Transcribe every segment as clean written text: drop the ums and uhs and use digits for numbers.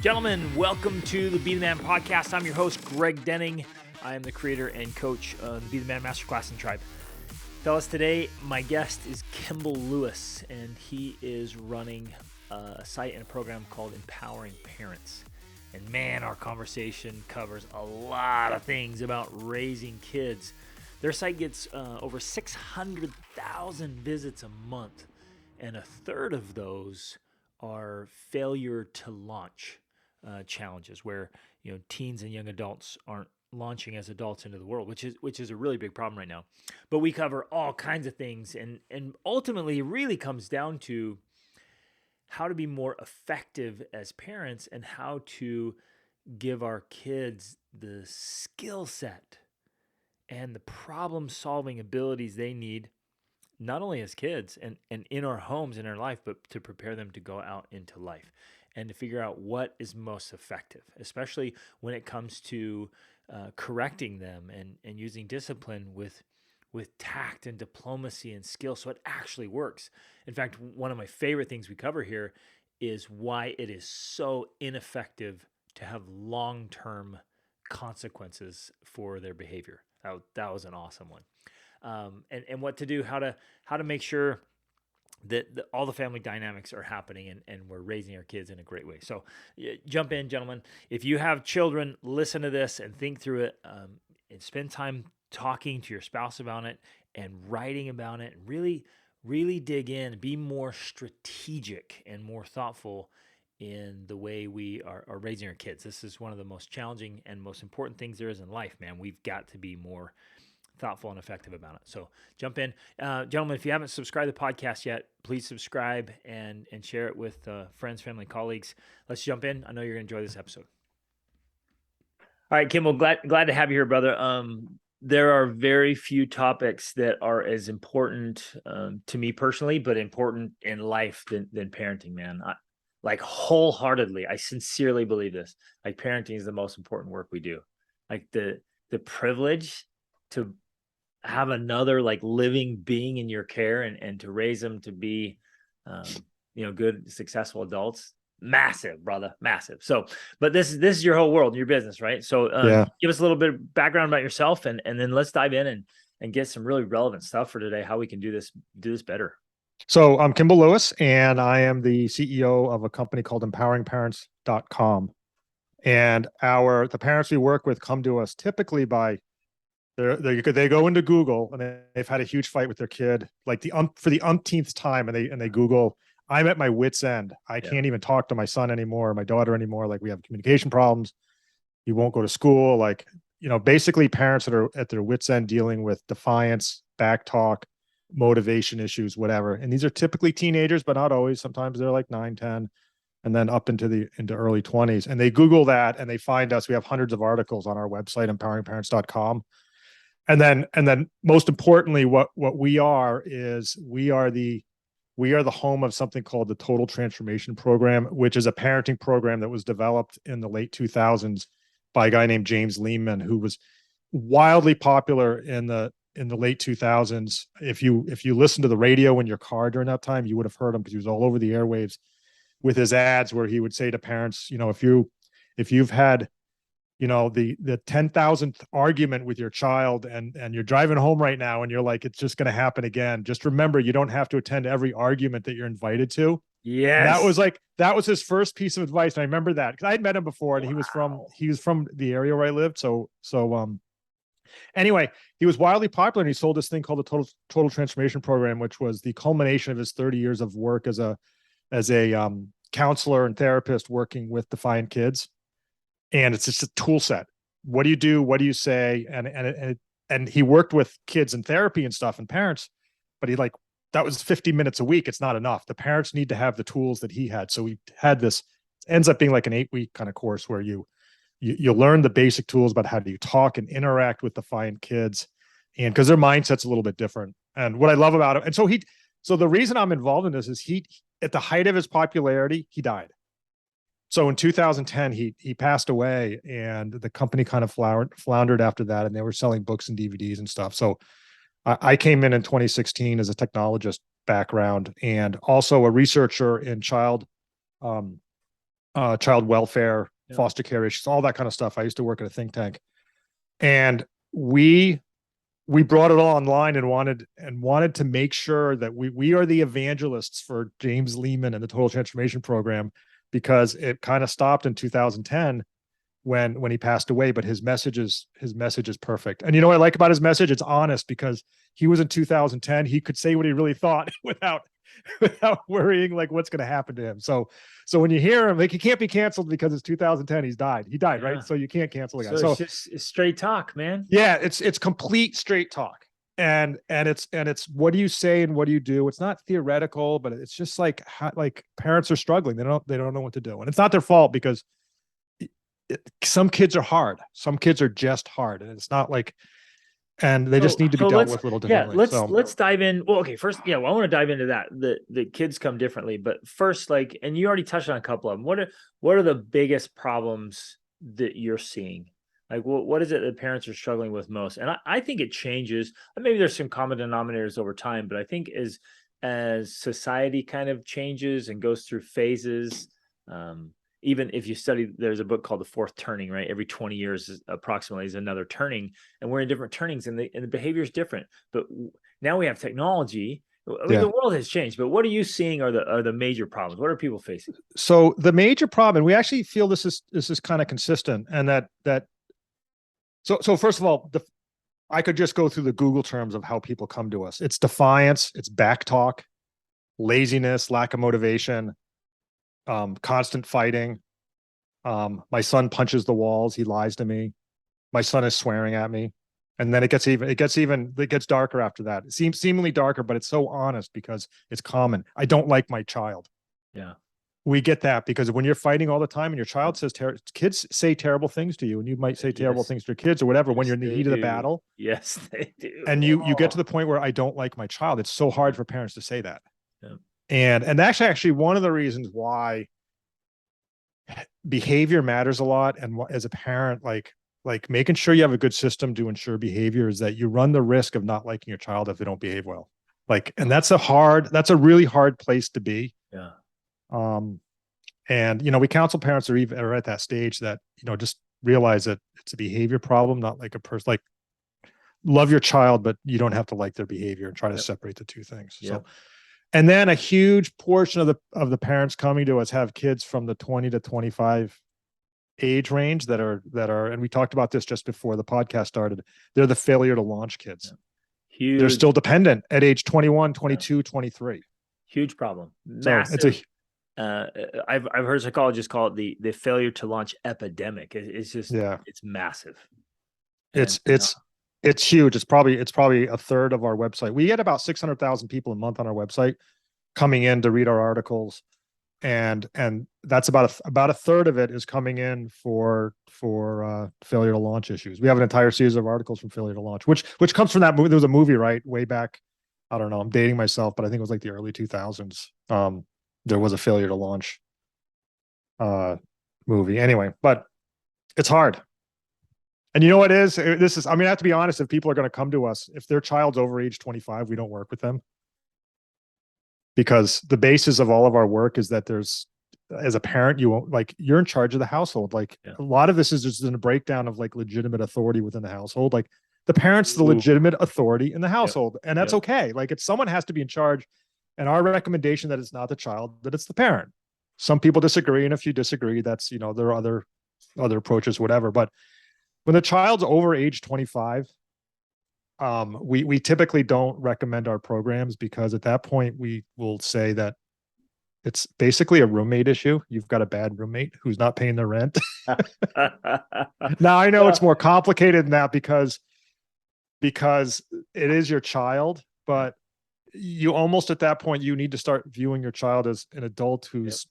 Gentlemen, welcome to the Be the Man podcast. I'm your host, Greg Denning. I am the creator and coach of the Be the Man Masterclass and Tribe. Fellas, today my guest is Kimball Lewis, and he is running a site and a program called Empowering Parents. And man, our conversation covers a lot of things about raising kids. Their site gets over 600,000 visits a month, and a third of those are failure to launch challenges, where teens and young adults aren't launching as adults into the world, which is a really big problem right now. But we cover all kinds of things, and ultimately it really comes down to how to be more effective as parents and how to give our kids the skill set and the problem solving abilities they need, not only as kids and in our homes, in our life, but to prepare them to go out into life and to figure out what is most effective, especially when it comes to correcting them and using discipline with tact and diplomacy and skill, so it actually works. In fact, one of my favorite things we cover here is why it is so ineffective to have long-term consequences for their behavior. That was an awesome one. And what to do, how to make sure that all the family dynamics are happening and we're raising our kids in a great way. So jump in, gentlemen. If you have children, listen to this and think through it, and spend time talking to your spouse about it and writing about it. Really, really dig in, be more strategic and more thoughtful in the way we are raising our kids. This is one of the most challenging and most important things there is in life, man. We've got to be more thoughtful and effective about it. So jump in. Gentlemen, if you haven't subscribed to the podcast yet, please subscribe and share it with friends, family, colleagues. Let's jump in. I know you're going to enjoy this episode. All right, Kimball, glad to have you here, brother. There are very few topics that are as important to me personally, but important in life than parenting, man. Like wholeheartedly, I sincerely believe this. Like parenting is the most important work we do. Like the privilege to have another like living being in your care and to raise them to be, good, successful adults. Massive, brother, massive. So, but this is your whole world, your business, right? So, Give us a little bit of background about yourself, and then let's dive in and get some really relevant stuff for today. How we can do this better. So I'm Kimball Lewis, and I am the CEO of a company called EmpoweringParents.com. And the parents we work with come to us typically by they go into Google and they've had a huge fight with their kid, like for the umpteenth time, and they Google, I'm at my wit's end. I can't even talk to my son anymore, or my daughter anymore. Like, we have communication problems. He won't go to school. Like, basically parents that are at their wit's end dealing with defiance, back talk, motivation issues, whatever. And these are typically teenagers, but not always. Sometimes they're like 9, 10, and then up into early 20s. And they Google that and they find us. We have hundreds of articles on our website, EmpoweringParents.com. And then most importantly, what we are is we are the home of something called the Total Transformation Program, which is a parenting program that was developed in the late 2000s by a guy named James Lehman, who was wildly popular in the late 2000s. If you listen to the radio in your car during that time, you would have heard him, because he was all over the airwaves with his ads, where he would say to parents, if you've had the 10,000th argument with your child and you're driving home right now and you're like, it's just going to happen again, just remember, you don't have to attend every argument that you're invited to. Yes. And that was his first piece of advice. And I remember that because I'd met him before, and he was from the area where I lived. So anyway, he was wildly popular, and he sold this thing called the Total Transformation Program, which was the culmination of his 30 years of work as a counselor and therapist working with defiant kids. And it's just a tool set. What do you do? What do you say? And he worked with kids in therapy and stuff and parents, but that was 50 minutes a week. It's not enough. The parents need to have the tools that he had. So he had this, ends up being like an 8-week kind of course where you learn the basic tools about how do you talk and interact with defiant kids, and because their mindset's a little bit different. And what I love about it, and so the reason I'm involved in this is he, at the height of his popularity, he died. So in 2010, he passed away, and the company kind of floundered after that, and they were selling books and DVDs and stuff. So I came in 2016 as a technologist background, and also a researcher in child child welfare, Yeah. foster care issues, all that kind of stuff. I used to work at a think tank, and we brought it all online and wanted to make sure that we are the evangelists for James Lehman and the Total Transformation Program, because it kind of stopped in 2010 when he passed away. But his message is perfect. And you know what I like about his message? It's honest, because he was in 2010. He could say what he really thought without worrying like what's going to happen to him. So when you hear him, like, he can't be canceled because it's 2010. He died, Yeah. right? So you can't cancel the guy. So it's just straight talk, man. Yeah, it's complete straight talk. And it's what do you say and what do you do? It's not theoretical, but it's just like parents are struggling. They don't know what to do. And it's not their fault, because some kids are hard. Some kids are just hard. And it's not like, and they just need to be dealt with a little differently. Let's dive in. Well, okay, first, I want to dive into that. The kids come differently, but first, like, and you already touched on a couple of them. What are the biggest problems that you're seeing? Like, what is it that parents are struggling with most? And I think it changes. Maybe there's some common denominators over time, but I think as society kind of changes and goes through phases, even if you study, there's a book called The Fourth Turning, right? Every 20 years approximately is another turning, and we're in different turnings, and the behavior is different. But now we have technology. I mean, the world has changed, but what are you seeing are the major problems? What are people facing? So the major problem, and we actually feel this is kind of consistent, and so first of all, I could just go through the Google terms of how people come to us. It's defiance, it's back talk, laziness, lack of motivation, constant fighting. My son punches the walls. He lies to me. My son is swearing at me. And then it gets darker after that. It seems seemingly darker, but it's so honest because it's common. I don't like my child. Yeah. We get that because when you're fighting all the time and your child says, kids say terrible things to you, and you might say terrible things to your kids or whatever, when you're in the heat of the battle. Yes, they do. And you get to the point where I don't like my child. It's so hard for parents to say that. Yeah. And that's actually one of the reasons why behavior matters a lot. And as a parent, like making sure you have a good system to ensure behavior is that you run the risk of not liking your child if they don't behave well. And that's a really hard place to be. Yeah. And we counsel parents that are at that stage that, just realize that it's a behavior problem, not like a person. Like, love your child, but you don't have to like their behavior, and try to separate the two things. So, and then a huge portion of the parents coming to us have kids from the 20 to 25 age range that are, and we talked about this just before the podcast started. They're the failure to launch kids. Huge. They're still dependent at age 21, 22, 23. Huge problem. Massive. So I've heard psychologists call it the failure to launch epidemic. It's just, it's massive. It's huge. It's probably a third of our website. We get about 600,000 people a month on our website coming in to read our articles. And that's about a third of it is coming in for failure to launch issues. We have an entire series of articles from failure to launch, which comes from that movie. There was a movie, right, way back. I don't know. I'm dating myself, but I think it was like the early 2000s. There was a failure to launch movie. Anyway, but it's hard. And you know what is? I have to be honest. If people are going to come to us, if their child's over age 25, we don't work with them. Because the basis of all of our work is that as a parent, you're in charge of the household. A lot of this is just in a breakdown of legitimate authority within the household. The parent's the legitimate authority in the household, and that's okay. It's someone has to be in charge. And our recommendation that it's not the child, that it's the parent. Some people disagree, and if you disagree, that's there are other approaches, whatever. But when the child's over age 25, we typically don't recommend our programs, because at that point we will say that it's basically a roommate issue. You've got a bad roommate who's not paying their rent. Now I know it's more complicated than that because it is your child, but you almost at that point you need to start viewing your child as an adult who's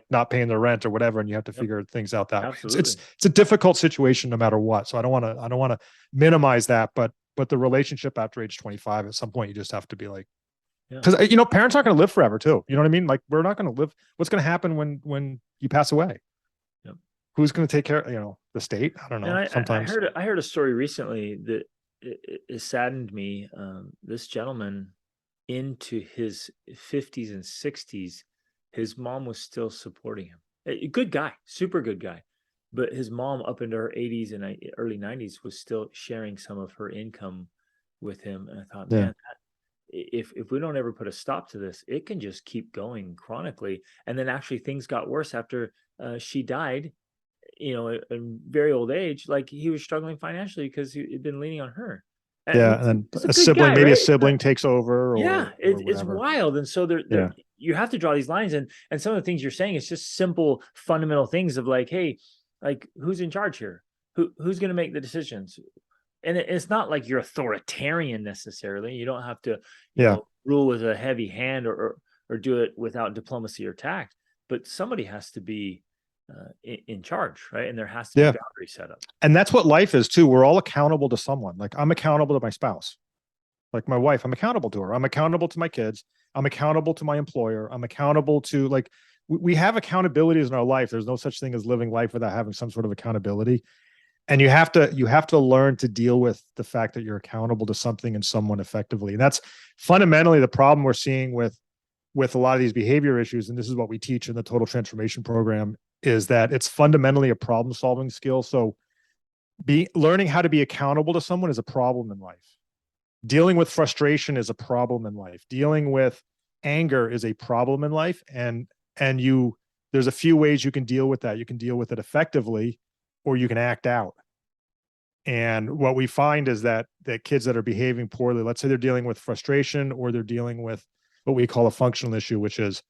not paying their rent or whatever, and you have to figure things out that way. It's a difficult situation no matter what. So I don't want to minimize that, but the relationship after age 25, at some point you just have to be because parents aren't going to live forever too. You know what I mean? We're not going to live. What's going to happen when you pass away? Yep. Who's going to take care of the state? I don't know. Sometimes I heard a story recently that it saddened me. This gentleman, into his 50s and 60s, his mom was still supporting him. A good guy, super good guy. But his mom, up into her 80s and early 90s, was still sharing some of her income with him. And I thought, Yeah. man, if we don't ever put a stop to this, it can just keep going chronically. And then actually things got worse after she died, at a very old age. Like, he was struggling financially because he'd been leaning on her. And Yeah. And it's then a a good sibling, guy, maybe a right? sibling takes over Yeah, or it's whatever. wild. And so Yeah. you have to draw these lines, and some of the things you're saying is just simple fundamental things of like, hey, like, who's in charge here? Who's going to make the decisions? And it's not like you're authoritarian necessarily. You don't have to, Yeah. rule with a heavy hand, or do it without diplomacy or tact. But somebody has to be in charge, right? And there has to be Yeah. boundaries set up. And that's what life is too. We're all accountable to someone. Like, I'm accountable to my spouse. Like, my wife, I'm accountable to her. I'm accountable to my kids. I'm accountable to my employer. I'm accountable to, like, we have accountabilities in our life. There's no such thing as living life without having some sort of accountability. And you have to learn to deal with the fact that you're accountable to something and someone effectively. And that's fundamentally the problem we're seeing with a lot of these behavior issues. And this is what we teach in the Total Transformation Program, is that it's fundamentally a problem solving skill. So learning how to be accountable to someone is a problem in life. Dealing with frustration is a problem in life. Dealing with anger is a problem in life. And there's a few ways you can deal with that. You can deal with it effectively, or you can act out. And what we find is that kids that are behaving poorly, let's say they're dealing with frustration, or they're dealing with what we call a functional issue, which is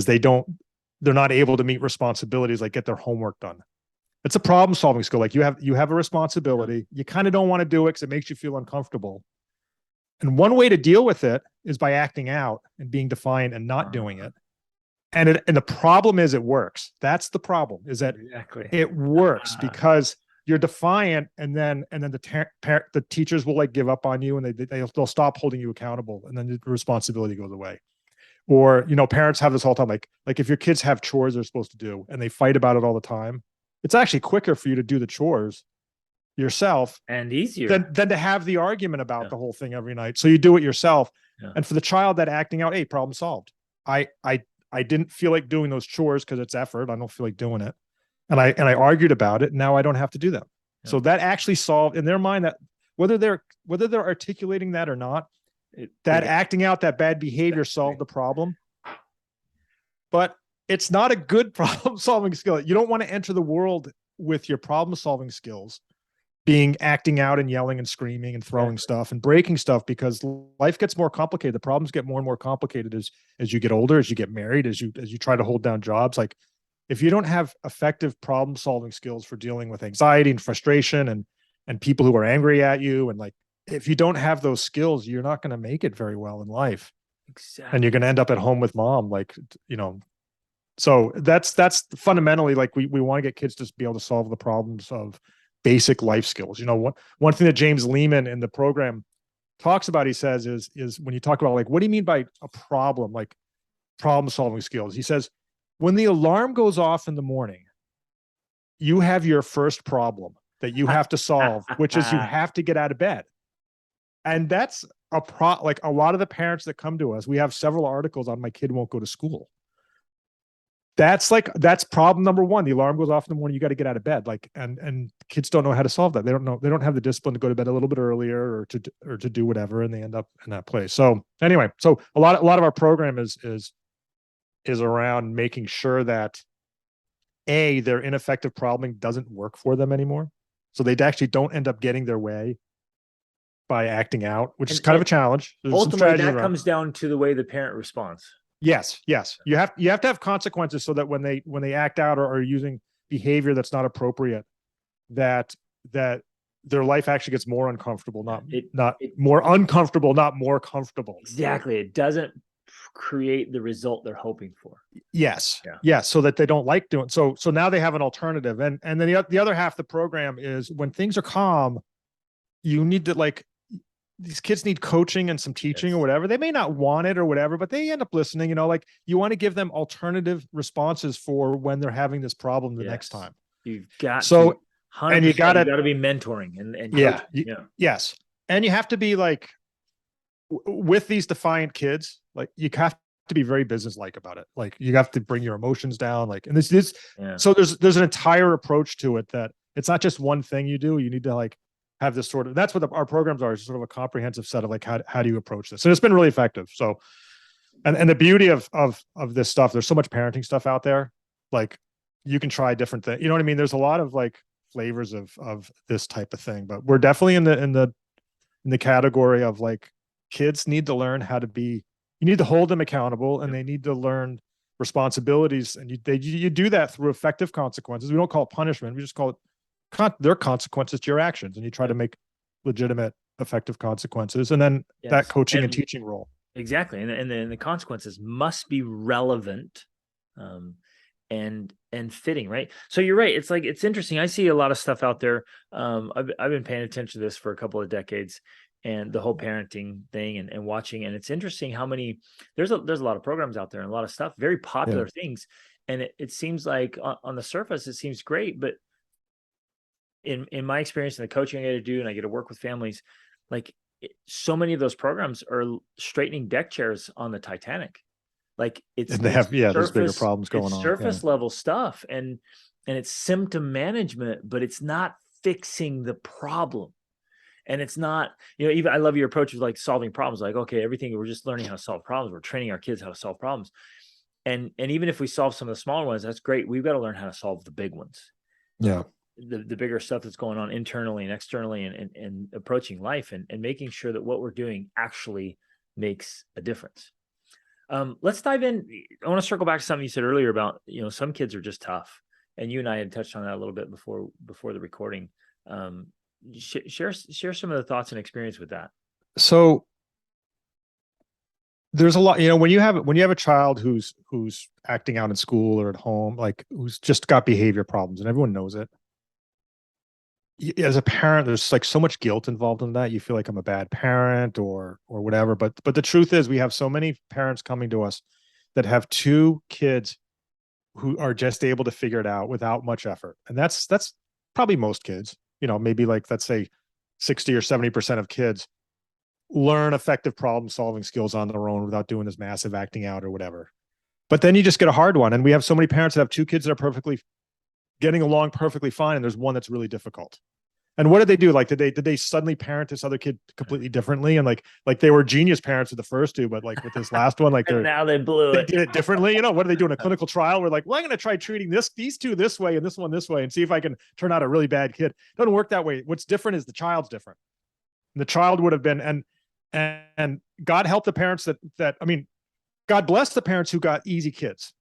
they're not able to meet responsibilities, like get their homework done. It's a problem solving skill. Like, you have a responsibility. You kind of don't want to do it because it makes you feel uncomfortable. And one way to deal with it is by acting out and being defiant and not doing it. And the problem is, it works. That's the problem, is that Exactly. it works because you're defiant, and then the teachers will, like, give up on you, and they'll stop holding you accountable, and then the responsibility goes away. Or, parents have this whole time, like if your kids have chores they're supposed to do and they fight about it all the time, it's actually quicker for you to do the chores yourself and easier than to have the argument about the whole thing every night. So you do it yourself. Yeah. And for the child, that acting out, hey, problem solved. I didn't feel like doing those chores because it's effort. I don't feel like doing it. And I argued about it. And now I don't have to do them. Yeah. So that actually solved in their mind, that whether they're articulating that or not, acting out that bad behavior solved the problem. But it's not a good problem solving skill. You don't want to enter the world with your problem solving skills being acting out and yelling and screaming and throwing stuff and breaking stuff, because life gets more complicated. The problems get more and more complicated as you get older, as you get married, as you try to hold down jobs. Like, if you don't have effective problem solving skills for dealing with anxiety and frustration and people who are angry at you, and, like, if you don't have those skills, you're not going to make it very well in life. Exactly. And you're going to end up at home with mom, like, so that's fundamentally, like, we want to get kids to be able to solve the problems of basic life skills. One thing that James Lehman in the program talks about, he says, is when you talk about, like, what do you mean by a problem, like problem solving skills? He says, when the alarm goes off in the morning, you have your first problem that you have to solve, which is you have to get out of bed. And that's like a lot of the parents that come to us, we have several articles on My Kid Won't Go to School. That's problem number one. The alarm goes off in the morning. You got to get out of bed. Like, and kids don't know how to solve that. They don't have the discipline to go to bed a little bit earlier or to do whatever. And they end up in that place. So anyway, so a lot of our program is around making sure that their ineffective probleming doesn't work for them anymore. So they actually don't end up getting their way by acting out, which is kind of a challenge. There's ultimately, that comes down to the way the parent responds. Yes. You have to have consequences so that when they act out or are using behavior that's not appropriate, that their life actually gets more uncomfortable, not more uncomfortable, not more comfortable. Exactly. It doesn't create the result they're hoping for. Yes. Yeah. Yes. So that they don't like doing so now they have an alternative. And then the other half of the program is, when things are calm, you need to, like, these kids need coaching and some teaching or whatever. They may not want it or whatever, but they end up listening. Like, you want to give them alternative responses for when they're having this problem the next time. You've got and you got to be mentoring and coaching. Yes. And you have to be, like, with these defiant kids, like, you have to be very businesslike about it. Like you have to bring your emotions down. Like, and this, Yeah. so there's an entire approach to it that it's not just one thing you do. You need to like have this sort of, that's what our programs are, is sort of a comprehensive set of like, how do you approach this? And it's been really effective. So, and the beauty of this stuff, there's so much parenting stuff out there. Like you can try different things. You know what I mean? There's a lot of like flavors of this type of thing, but we're definitely in the category of like kids need to learn how to be, you need to hold them accountable, and they need to learn responsibilities. And you do that through effective consequences. We don't call it punishment. We just call it their consequences to your actions. And you try to make legitimate, effective consequences. And then that coaching and teaching role. Exactly. And the consequences must be relevant, and fitting, right? So you're right. It's like, it's interesting. I see a lot of stuff out there. I've been paying attention to this for a couple of decades, and the whole parenting thing, and watching. And it's interesting how many, there's a lot of programs out there and a lot of stuff, very popular things. And it seems like on the surface, it seems great, but in my experience and the coaching I get to do, and I get to work with families, like so many of those programs are straightening deck chairs on the Titanic. Like and they have, there's bigger problems going on. Surface level stuff, and it's symptom management, but it's not fixing the problem. And it's not, even, I love your approach of like solving problems. Like, okay, everything, we're just learning how to solve problems. We're training our kids how to solve problems. And even if we solve some of the smaller ones, that's great. We've got to learn how to solve the big ones. Yeah. The bigger stuff that's going on internally and externally, and approaching life, and making sure that what we're doing actually makes a difference. Let's dive in. I want to circle back to something you said earlier about, some kids are just tough. And you and I had touched on that a little bit before the recording. Share some of the thoughts and experience with that. So there's a lot, when you have a child who's acting out in school or at home, like who's just got behavior problems, and everyone knows it. As a parent, there's like so much guilt involved in that. You feel like I'm a bad parent or whatever. But the truth is, we have so many parents coming to us that have two kids who are just able to figure it out without much effort. And that's probably most kids, maybe like, let's say 60 or 70% of kids learn effective problem solving skills on their own without doing this massive acting out or whatever. But then you just get a hard one. And we have so many parents that have two kids that are perfectly getting along perfectly fine, and there's one that's really difficult. And what did they do? Like, did they suddenly parent this other kid completely differently? And like they were genius parents with the first two, but like with this last one, like now they blew it. They did it differently. What do they do in a clinical trial? We're like, well, I'm going to try treating these two this way and this one this way, and see if I can turn out a really bad kid. It doesn't work that way. What's different is the child's different. And the child would have been, and God help the parents God bless the parents who got easy kids.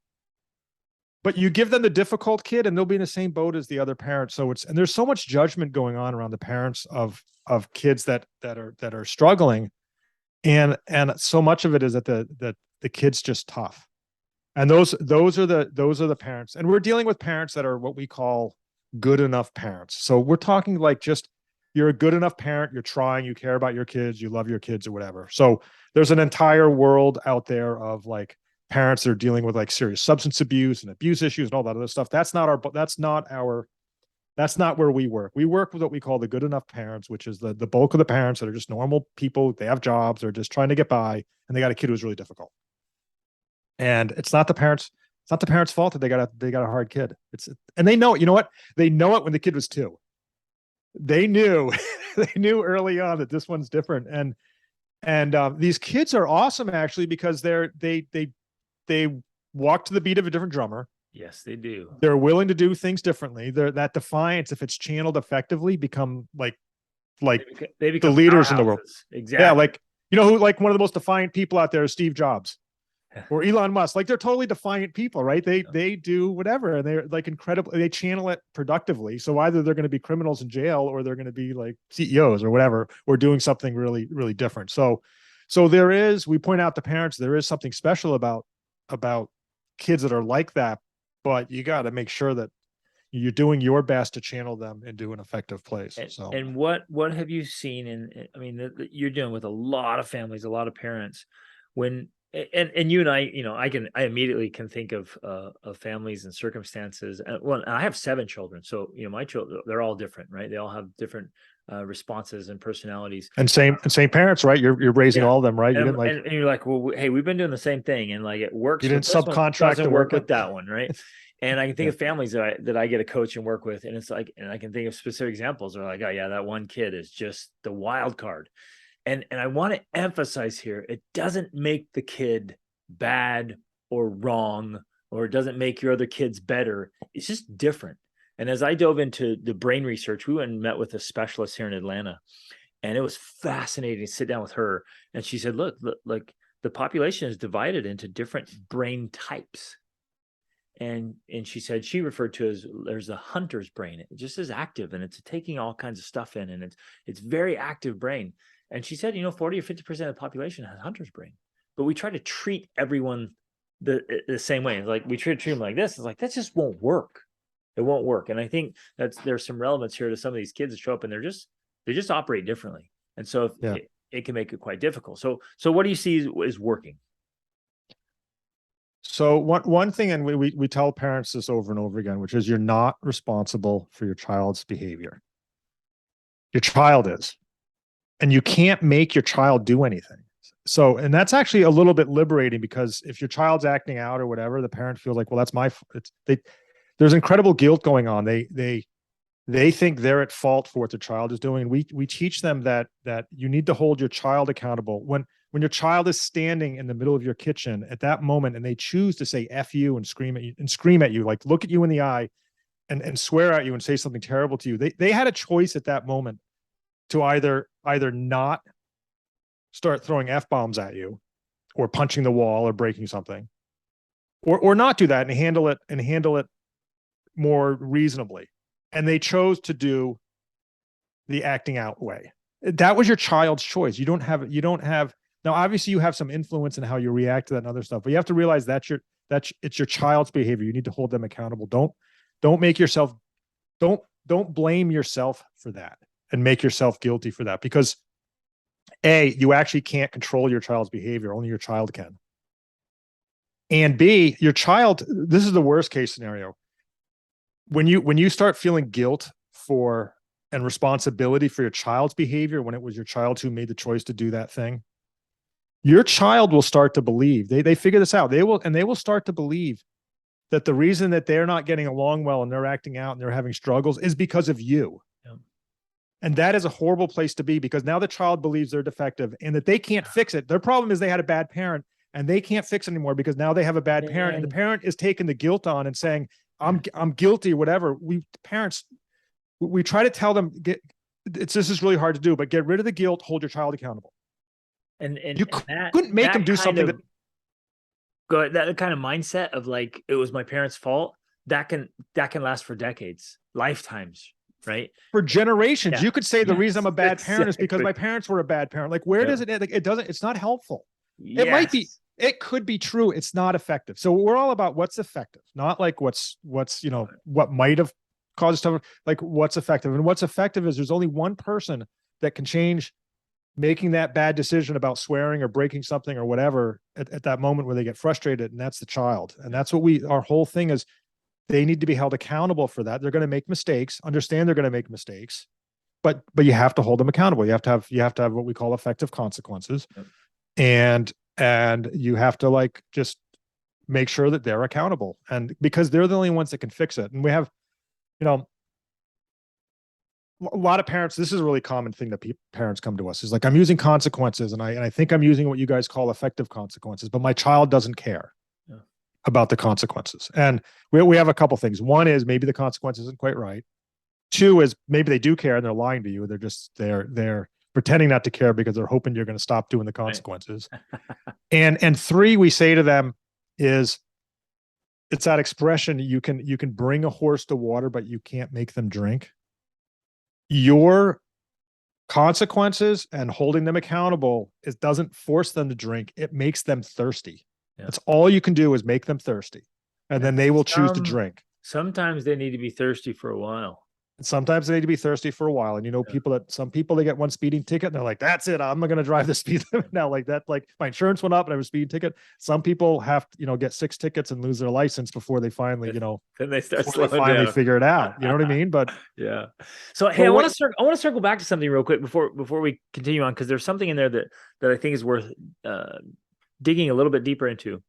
But you give them the difficult kid, and they'll be in the same boat as the other parent. So and there's so much judgment going on around the parents of kids that are struggling, and so much of it is that the kid's just tough. And those are the parents. And we're dealing with parents that are what we call good enough parents. So we're talking like, just, you're a good enough parent, you're trying, you care about your kids, you love your kids or whatever. So there's an entire world out there of like parents that are dealing with like serious substance abuse and abuse issues and all that other stuff. That's not where we work. We work with what we call the good enough parents, which is the bulk of the parents that are just normal people. They have jobs, they're just trying to get by, and they got a kid who's really difficult. And it's not the parents' fault that they got a hard kid. And they know it. You know what? They know it when the kid was 2. They knew early on that this one's different. And these kids are awesome, actually, because they walk to the beat of a different drummer. Yes, they do. They're willing to do things differently. That defiance, if it's channeled effectively, become like they become the leaders in the world. Exactly. Yeah, like, who, like, one of the most defiant people out there is Steve Jobs or Elon Musk. Like, they're totally defiant people, right? They do whatever, and they're like incredibly, they channel it productively. So either they're going to be criminals in jail, or they're going to be like CEOs or whatever, or doing something really, really different. So we point out to parents, there is something special about kids that are like that, but you got to make sure that you're doing your best to channel them into an effective place. And what have you seen you're dealing with a lot of families, a lot of parents, and you and I, I immediately can think of families and circumstances. Well, I have 7 children, so my children, they're all different, right? They all have different responses and personalities. And same parents, right? You're raising all of them, right? You didn't like, and you're like, well, hey, we've been doing the same thing, and like it works. you didn't With this one, subcontract doesn't the work work. with that one, right? And I can think Yeah. of families that I get to coach and work with, and it's like, and I can think of specific examples. They're like, oh yeah, that one kid is just the wild card. And I want to emphasize here, it doesn't make the kid bad or wrong, or it doesn't make your other kids better. It's just different. And as I dove into the brain research, we went and met with a specialist here in Atlanta, and it was fascinating to sit down with her. And she said, look, like the population is divided into different brain types. And she said, she referred to as, there's a hunter's brain. It just is active, and it's taking all kinds of stuff in, and it's very active brain. And she said, 40 or 50% of the population has hunter's brain, but we try to treat everyone the same way. It's like we treat them like this. It's like, that just won't work. It won't work. And I think there's some relevance here to some of these kids that show up and they just operate differently. And so it can make it quite difficult. So what do you see is working? So one thing, and we tell parents this over and over again, which is you're not responsible for your child's behavior. Your child is, and you can't make your child do anything. So, and that's actually a little bit liberating, because if your child's acting out or whatever, the parent feels like, well, that's my, there's incredible guilt going on. They think they're at fault for what their child is doing. We teach them that you need to hold your child accountable. When your child is standing in the middle of your kitchen at that moment and they choose to say F you and scream at you, like look at you in the eye and swear at you and say something terrible to you. They had a choice at that moment to either not start throwing F-bombs at you or punching the wall or breaking something, or not do that and handle it more reasonably. And they chose to do the acting out way. That was your child's choice. You don't have, now obviously you have some influence in how you react to that and other stuff, but you have to realize it's your child's behavior. You need to hold them accountable. Don't make yourself, don't blame yourself for that and make yourself guilty for that, because A, you actually can't control your child's behavior. Only your child can. And B, your child, this is the worst case scenario. When you start feeling guilt for and responsibility for your child's behavior, when it was your child who made the choice to do that thing, your child will start to believe, they figure this out. They will start to believe that the reason that they're not getting along well and they're acting out and they're having struggles is because of you. Yeah. And that is a horrible place to be, because now the child believes they're defective and that they can't fix it. Their problem is they had a bad parent and they can't fix it anymore because now they have a bad parent, and the parent is taking the guilt on and saying, I'm guilty, whatever. Parents, we try to tell them, this is really hard to do, but get rid of the guilt, hold your child accountable. And you couldn't make them do something that kind of mindset of like, it was my parents' fault, that can last for decades, lifetimes, right? For generations. Yeah. You could say the reason I'm a bad parent is because my parents were a bad parent. Like, where does it, like, it doesn't, it's not helpful. Yes. It might be, it could be true. It's not effective. So we're all about what's effective, not like what's, what might have caused stuff, like what's effective. And what's effective is there's only one person that can change making that bad decision about swearing or breaking something or whatever at that moment where they get frustrated. And that's the child. And that's what our whole thing is. They need to be held accountable for that. They're going to make mistakes, understand they're going to make mistakes, but you have to hold them accountable. You have to have what we call effective consequences. Yep. And you have to like, just make sure that they're accountable, and because they're the only ones that can fix it. And we have, a lot of parents, this is a really common thing that parents come to us is like, I'm using consequences and I think I'm using what you guys call effective consequences, but my child doesn't care about the consequences. And we have a couple things. One is maybe the consequence isn't quite right. Two is maybe they do care and they're lying to you. They're pretending not to care because they're hoping you're going to stop doing the consequences. Right. And three, we say to them is, it's that expression, you can bring a horse to water, but you can't make them drink. Your consequences and holding them accountable, it doesn't force them to drink. It makes them thirsty. Yeah. That's all you can do is make them thirsty, and then they will choose to drink. Sometimes they need to be thirsty for a while. Sometimes they need to be thirsty for a while. And some people, they get one speeding ticket and they're like, that's it. I'm not going to drive the speed limit now. Like that, like my insurance went up and I have a speeding ticket. Some people have to, get 6 tickets and lose their license before they finally, then they start before they slowing finally down. figure it out. You know what I mean? But yeah. So hey, I want to circle back to something real quick before we continue on, because there's something in there that I think is worth digging a little bit deeper into.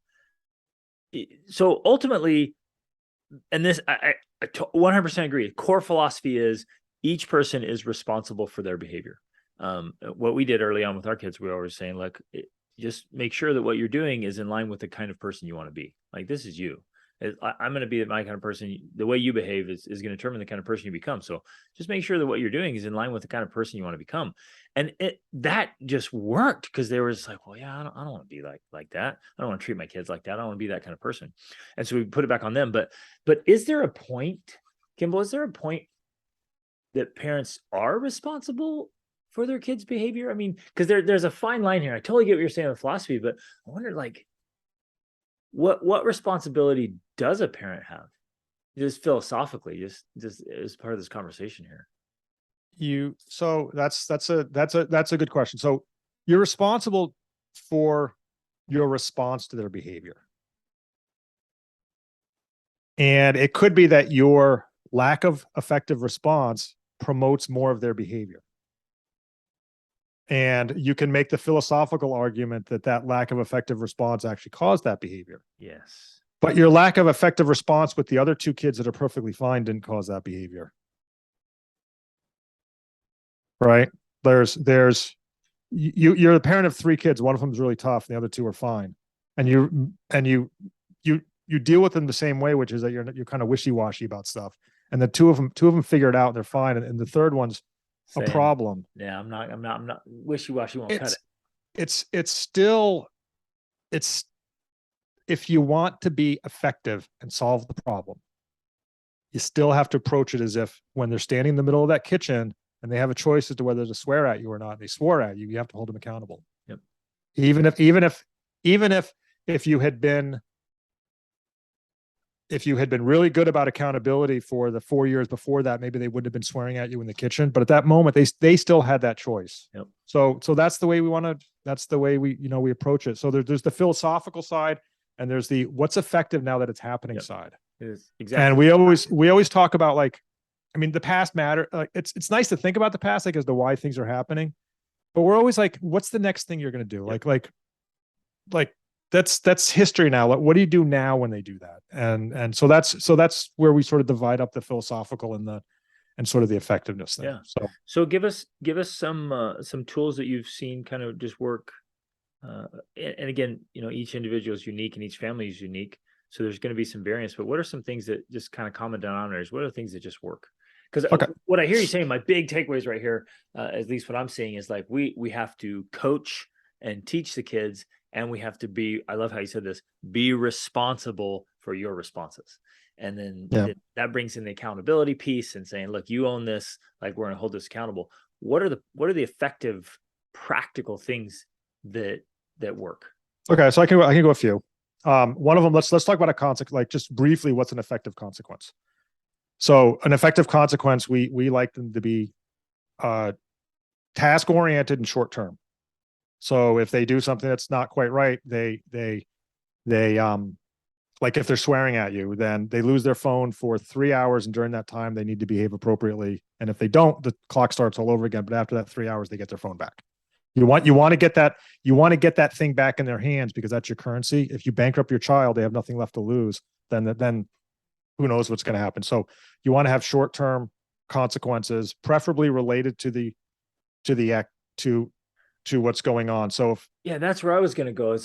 So ultimately, and this I 100% agree. Core philosophy is each person is responsible for their behavior. What we did early on with our kids, we were always saying, look, just make sure that what you're doing is in line with the kind of person you want to be. Like, this is you. I'm going to be my kind of person. The way you behave is going to determine the kind of person you become. So just make sure that what you're doing is in line with the kind of person you want to become. And that just worked, because they were just like, well, yeah, I don't want to be like that. I don't want to treat my kids like that. I don't want to be that kind of person. And so we put it back on them. But is there a point, Kimball, is there a point that parents are responsible for their kids' behavior? I mean, because there's a fine line here. I totally get what you're saying with philosophy, but I wonder, like, what responsibility does a parent have, just philosophically, just as part of this conversation here? So that's a good question. So you're responsible for your response to their behavior. And it could be that your lack of effective response promotes more of their behavior. And you can make the philosophical argument that lack of effective response actually caused that behavior. Yes. But your lack of effective response with the other 2 kids that are perfectly fine didn't cause that behavior. Right? You're the parent of 3 kids. One of them is really tough, and the other 2 are fine. And you deal with them the same way, which is that you're kind of wishy-washy about stuff. And the two of them figure it out and they're fine. And the third one's a problem. Yeah, I'm not wishy-washy won't cut it. It's still, if you want to be effective and solve the problem, you still have to approach it as if when they're standing in the middle of that kitchen and they have a choice as to whether to swear at you or not, they swore at you, you have to hold them accountable. Yep. Even if you had been really good about accountability for the 4 years before that, maybe they wouldn't have been swearing at you in the kitchen. But at that moment, they still had that choice. Yep. So that's the way we approach it. So there's the philosophical side, and there's the what's effective now that it's happening side. It is exactly. And we always talk about, like, I mean, the past matter. It's nice to think about the past, like, as to why things are happening, but we're always like, what's the next thing you're going to do? Yep. Like that's history now. What do you do now when they do that? And so that's where we sort of divide up the philosophical and sort of the effectiveness thing. Yeah. So give us some tools that you've seen kind of just work. And again, each individual is unique and each family is unique. So there's going to be some variance, but what are some things that just kind of common denominators? What are the things that just work? Because what I hear you saying, my big takeaways right here, at least what I'm seeing, is like, we have to coach and teach the kids, and we have to be, I love how you said this, be responsible for your responses. And then that brings in the accountability piece and saying, look, you own this, like, we're going to hold this accountable. What are the effective, practical things that work? Okay. So I can go a few. One of them, let's talk about a consequence, like, just briefly, what's an effective consequence? So an effective consequence, we like them to be task oriented and short term. So if they do something that's not quite right, they like, if they're swearing at you, then they lose their phone for 3 hours, and during that time they need to behave appropriately. And if they don't, the clock starts all over again. But after that 3 hours, they get their phone back. You want to get that thing back in their hands, because that's your currency. If you bankrupt your child, they have nothing left to lose. Then who knows what's going to happen. So you want to have short-term consequences, preferably related to what's going on. So that's where I was going to go.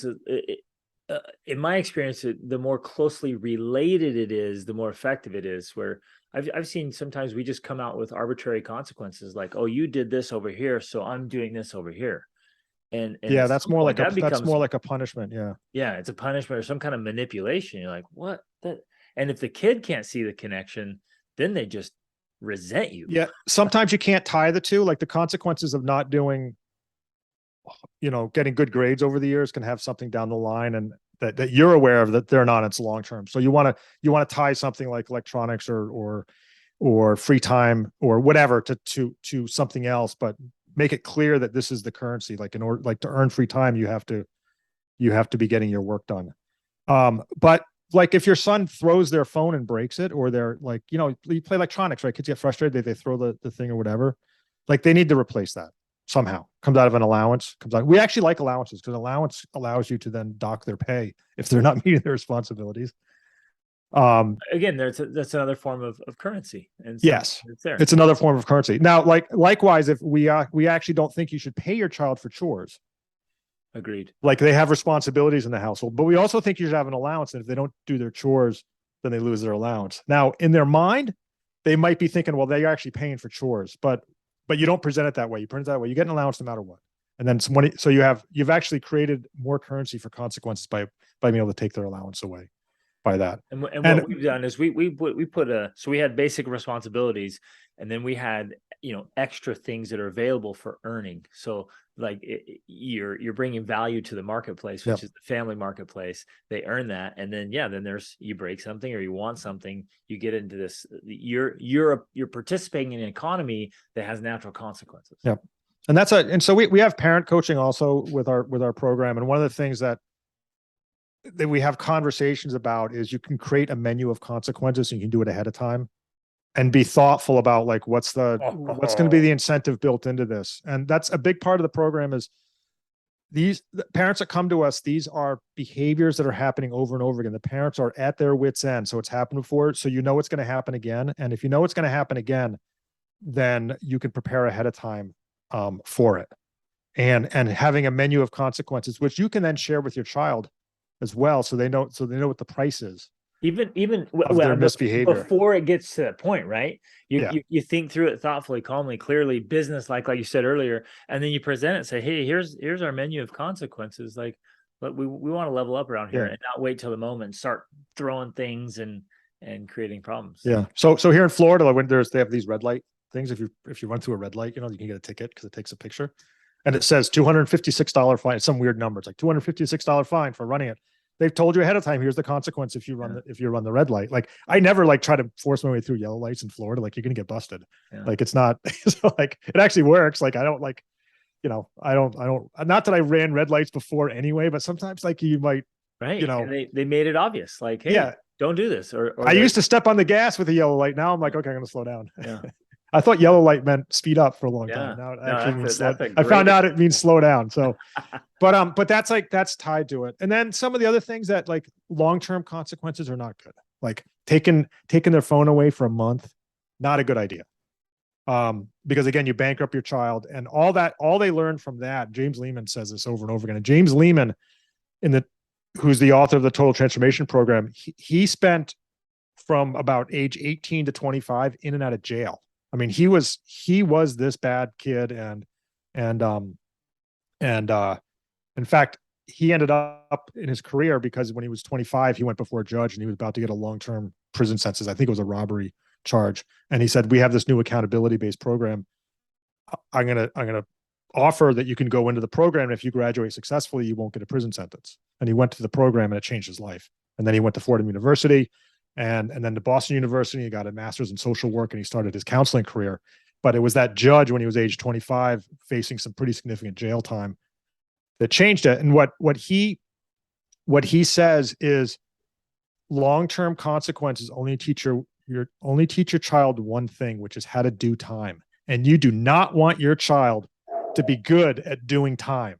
In my experience, the more closely related it is, the more effective it is. Where I've seen sometimes we just come out with arbitrary consequences, like, oh, you did this over here, so I'm doing this over here. And that's more like a punishment. Yeah, it's a punishment or some kind of manipulation. You're like, what? And if the kid can't see the connection, then they just resent you. Yeah, sometimes you can't tie the two. Like, the consequences of not doing, getting good grades over the years can have something down the line, and that you're aware of, that they're not, it's long term. So you want to tie something like electronics or or free time or whatever to something else, but make it clear that this is the currency. Like in order, like to earn free time, you have to be getting your work done. But like if your son throws their phone and breaks it, or they're like, you play electronics, right? Kids get frustrated, they throw the thing or whatever. Like they need to replace that somehow. Comes out of an allowance. We actually like allowances because allowance allows you to then dock their pay if they're not meeting their responsibilities. Again, that's another form of currency, and so Yes, it's there. it's another form of currency. Now, likewise, if we actually don't think you should pay your child for chores. Agreed. Like they have responsibilities in the household, but we also think you should have an allowance. And if they don't do their chores, then they lose their allowance. Now, in their mind, they might be thinking, well, they're actually paying for chores, but you don't present it that way. You present it that way. You get an allowance no matter what. And then so you've actually created more currency for consequences by being able to take their allowance away by that. And what we've done is we put so we had basic responsibilities, and then we had extra things that are available for earning. So like you're bringing value to the marketplace, which is the family marketplace. They earn that, and then then there's, you break something or you want something, you get into this. You're participating in an economy that has natural consequences. Yep. And so we have parent coaching also with our program, and one of the things that we have conversations about is you can create a menu of consequences, and you can do it ahead of time and be thoughtful about like what's going to be the incentive built into this. And that's a big part of the program is the parents that come to us, these are behaviors that are happening over and over again. The parents are at their wit's end. So it's happened before. So it's going to happen again. And if you know it's going to happen again, then you can prepare ahead of time for it. And having a menu of consequences, which you can then share with your child as well, so they know what the price is, even their misbehavior before it gets to that point, right? You think through it thoughtfully, calmly, clearly, business like you said earlier, and then you present it and say, hey, here's our menu of consequences. Like, but we want to level up around here and not wait till the moment and start throwing things and creating problems. So here in Florida, when they have these red light things, if you run through a red light, you can get a ticket because it takes a picture. And it says $256 fine. It's some weird number. It's like $256 fine for running it. They've told you ahead of time, here's the consequence if you run the red light. Like I never try to force my way through yellow lights in Florida. Like you're gonna get busted. Like it's not so like it actually works. Like I don't not that I ran red lights before anyway, but sometimes like you might and they made it obvious. Like, hey, don't do this. Or I used to step on the gas with a yellow light. Now I'm like, okay, I'm gonna slow down. I thought yellow light meant speed up for a long time. Now it actually means slow. I found out it means slow down. So, but that's tied to it. And then some of the other things that like long-term consequences are not good. Like taking their phone away for a month, not a good idea. Because again, you bankrupt your child and all they learn from that. James Lehman says this over and over again. And James Lehman, who's the author of the Total Transformation Program, he spent from about age 18 to 25 in and out of jail. I mean, he was this bad kid, and in fact, he ended up in his career because when he was 25, he went before a judge and he was about to get a long-term prison sentence. I think it was a robbery charge, and he said, "We have this new accountability-based program. I'm gonna offer that you can go into the program, and if you graduate successfully, you won't get a prison sentence." And he went to the program, and it changed his life. And then he went to Fordham University. And then to Boston University, he got a master's in social work and he started his counseling career. But it was that judge when he was age 25 facing some pretty significant jail time that changed it. And what he says is long-term consequences only teach your child one thing, which is how to do time. And you do not want your child to be good at doing time.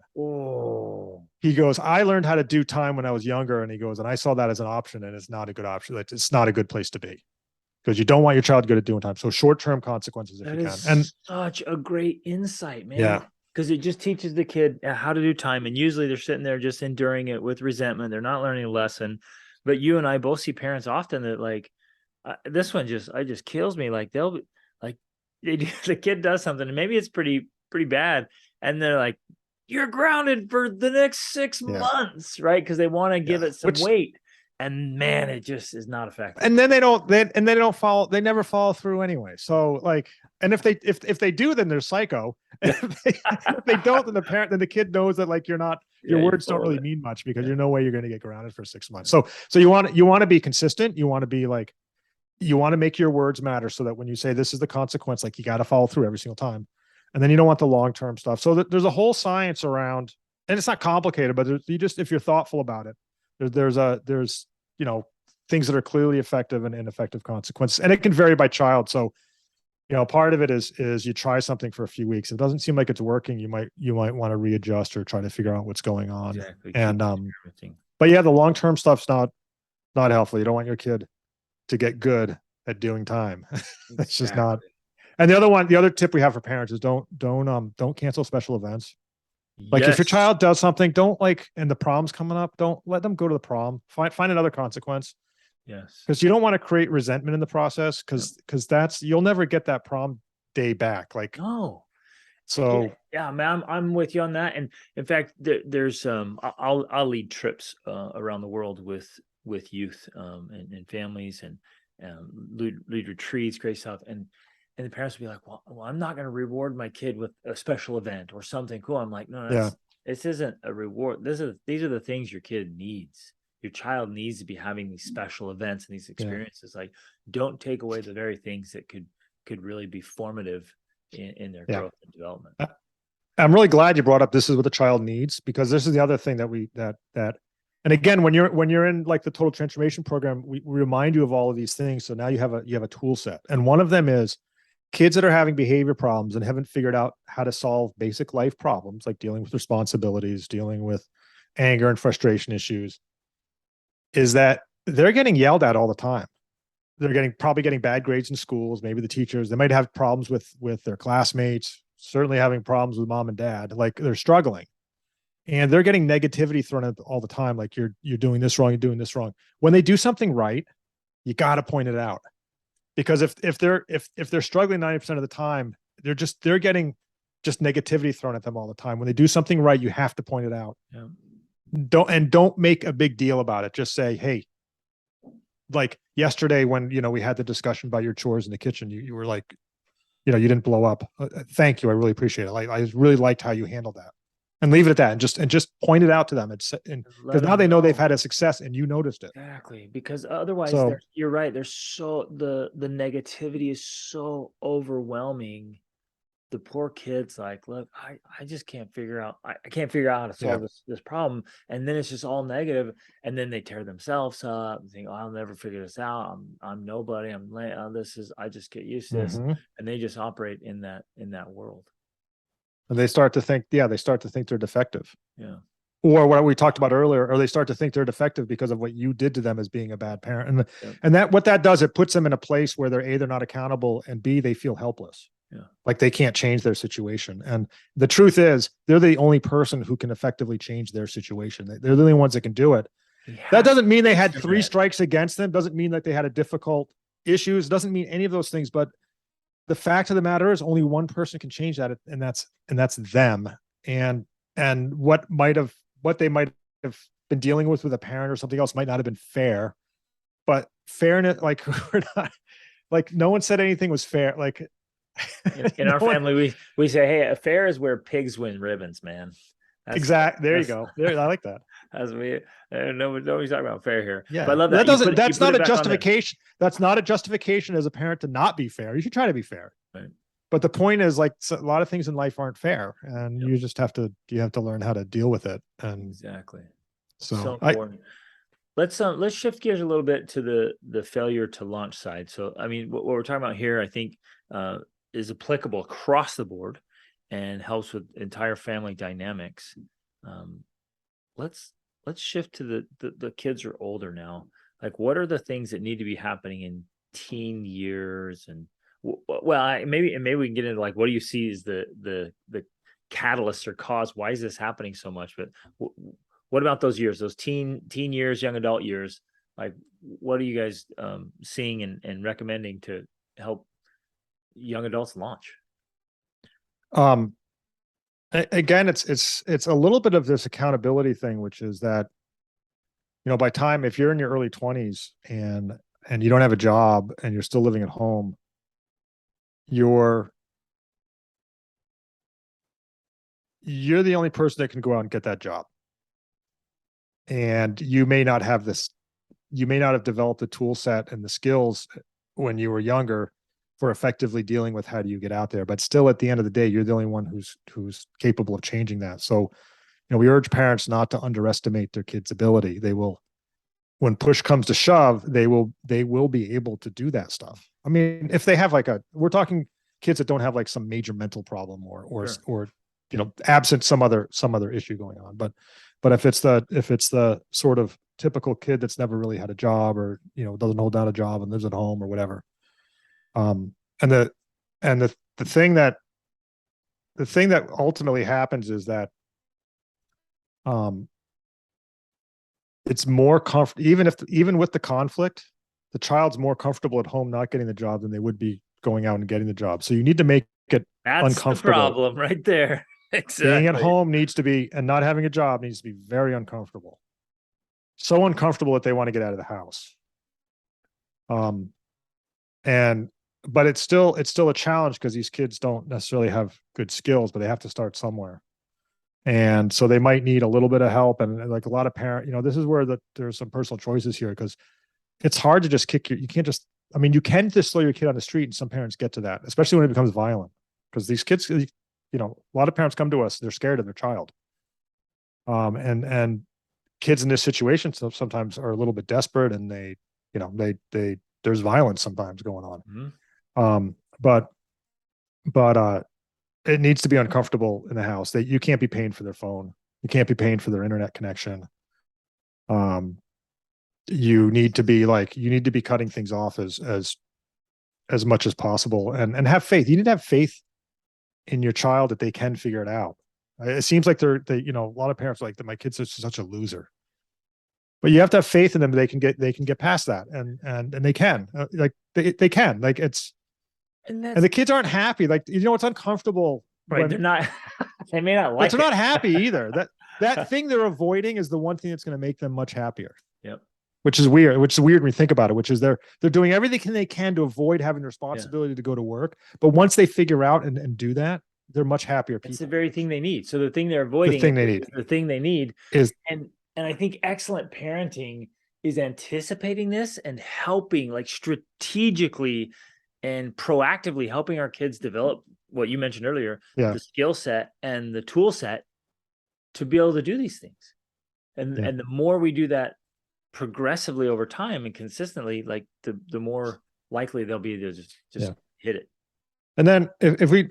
He goes, I learned how to do time when I was younger. And he goes, and I saw that as an option, and it's not a good option. It's not a good place to be because you don't want your child good at doing time. So short-term consequences if you can. And such a great insight, man. Yeah. Because it just teaches the kid how to do time. And usually they're sitting there just enduring it with resentment. They're not learning a lesson. But you and I both see parents often that like, this one just kills me. Like they'll be like, the kid does something and maybe it's pretty bad. And they're like, you're grounded for the next 6 months, right? Because they want to give it some weight, and man, it just is not effective. And then they don't follow. They never follow through anyway. So like, and if they do, then they're psycho. If they don't, then the kid knows that like your words don't really mean much because there's no way you're going to get grounded for 6 months. So you want to be consistent. You want to be like, you want to make your words matter so that when you say this is the consequence, like you got to follow through every single time. And then you don't want the long-term stuff. So there's a whole science around, and it's not complicated, but you just, if you're thoughtful about it, there's, you know, things that are clearly effective and ineffective consequences. And it can vary by child. So, you know, part of it is you try something for a few weeks. If it doesn't seem like it's working, you might want to readjust or try to figure out what's going on. Exactly. And but yeah, the long-term stuff's not helpful. You don't want your kid to get good at doing time. It's just not. And the other tip we have for parents is don't cancel special events. Like if your child does something, don't and the prom's coming up, don't let them go to the prom. Find another consequence. Yes. Because you don't want to create resentment in the process because that's, you'll never get that prom day back. No. So yeah, man, I'm with you on that. And in fact, there's I'll lead trips around the world with youth and families and lead retreats, great stuff. And the parents will be like, well, I'm not going to reward my kid with a special event or something cool. I'm like, no, this isn't a reward. These are the things your kid needs. Your child needs to be having these special events and these experiences. Like, don't take away the very things that could really be formative in their growth and development. I'm really glad you brought up this is what the child needs, because this is the other thing that and again, when you're in like the total transformation program, we remind you of all of these things. So now you have a tool set. And one of them is kids that are having behavior problems and haven't figured out how to solve basic life problems, like dealing with responsibilities, dealing with anger and frustration issues, is that they're getting yelled at all the time. They're probably getting bad grades in schools. Maybe the teachers, they might have problems with their classmates, certainly having problems with mom and dad. Like they're struggling and they're getting negativity thrown at all the time. Like you're doing this wrong. You're doing this wrong. When they do something right, you got to point it out, because if they're struggling 90% of the time, they're getting just negativity thrown at them all the time. When they do something right, you have to point it out. Yeah. Don't make a big deal about it. Just say, hey, like yesterday when, we had the discussion about your chores in the kitchen, you were like, you didn't blow up. Thank you. I really appreciate it. I really liked how you handled that, and leave it at that. And just point it out to them. Because now they know they've had a success and you noticed it. Exactly. Because otherwise you're right. There's the negativity is so overwhelming. The poor kid's like, look, I just can't figure out. I can't figure out how to solve this problem. And then it's just all negative. And then they tear themselves up and think, oh, I'll never figure this out. I'm nobody. I'm late. I just get used to this. And they just operate in that world. And they start to think, they're defective. Yeah. Or what we talked about earlier, or they start to think they're defective because of what you did to them as being a bad parent. And that what that does, it puts them in a place where they're A, they're not accountable, and B, they feel helpless. Yeah. Like they can't change their situation. And the truth is, they're the only person who can effectively change their situation. They're the only ones that can do it. That doesn't mean they had 3 strikes against them. Doesn't mean that they had a difficult issues. Doesn't mean any of those things. But the fact of the matter is, only one person can change that, and that's them. And what they might have been dealing with a parent or something else might not have been fair. But fairness, like we're not, like no one said anything was fair. Like in our family, we say, hey, a fair is where pigs win ribbons, man. Exactly. There you go. There, I like that. As nobody's talking about fair here. Yeah, but I love that. That's not a justification. That's not a justification as a parent to not be fair. You should try to be fair. Right. But the point is, like, a lot of things in life aren't fair, and you just have to learn how to deal with it. And exactly. So important. Let's shift gears a little bit to the failure to launch side. So, I mean, what we're talking about here, I think, is applicable across the board and helps with entire family dynamics. Let's shift to the kids are older now. Like, what are the things that need to be happening in teen years? And maybe we can get into like, what do you see as the catalyst or cause? Why is this happening so much? But what about those years, those teen years, young adult years? Like, what are you guys seeing and recommending to help young adults launch? Again, it's a little bit of this accountability thing, which is that, by time, if you're in your early 20s and you don't have a job and you're still living at home, you're the only person that can go out and get that job. And you may not have developed the tool set and the skills when you were younger for effectively dealing with how do you get out there. But still, at the end of the day, you're the only one who's capable of changing that. So, we urge parents not to underestimate their kids' ability. They will, when push comes to shove, they will be able to do that stuff. I mean, if they have we're talking kids that don't have like some major mental problem or absent some other issue going on. But if it's the sort of typical kid that's never really had a job or doesn't hold down a job and lives at home or whatever, and the thing that ultimately happens is that it's more comfortable, even with the conflict, the child's more comfortable at home not getting the job than they would be going out and getting the job. So you need to make it That's uncomfortable. the problem right there. Exactly. Being at home needs to be, and not having a job needs to be very uncomfortable. So uncomfortable that they want to get out of the house. But it's still a challenge because these kids don't necessarily have good skills, but they have to start somewhere. And so they might need a little bit of help. And like a lot of parents, this is where there's some personal choices here, because it's hard to just you can't just, you can just throw your kid on the street, and some parents get to that, especially when it becomes violent, because these kids, a lot of parents come to us, they're scared of their child. And kids in this situation sometimes are a little bit desperate, and they there's violence sometimes going on. Mm-hmm. But it needs to be uncomfortable in the house. That you can't be paying for their phone. You can't be paying for their internet connection. You need to be cutting things off as much as possible, and have faith. You need to have faith in your child that they can figure it out. It seems like a lot of parents are like, my kid's such a loser, but you have to have faith in them. They can get past that, and they can, they can, and the kids aren't happy. It's uncomfortable. Right. They're not, they may not like it. They're not happy either. That thing they're avoiding is the one thing that's going to make them much happier. Yep. Which is weird when you think about it, which is they're doing everything they can to avoid having the responsibility to go to work. But once they figure out and do that, they're much happier people. It's the very thing they need. So the thing they're avoiding, the thing they need is, and I think excellent parenting is anticipating this and helping, like, strategically and proactively helping our kids develop what you mentioned earlier, the skill set and the tool set to be able to do these things. And the more we do that progressively over time and consistently, like the more likely they'll be to just hit it. And then if we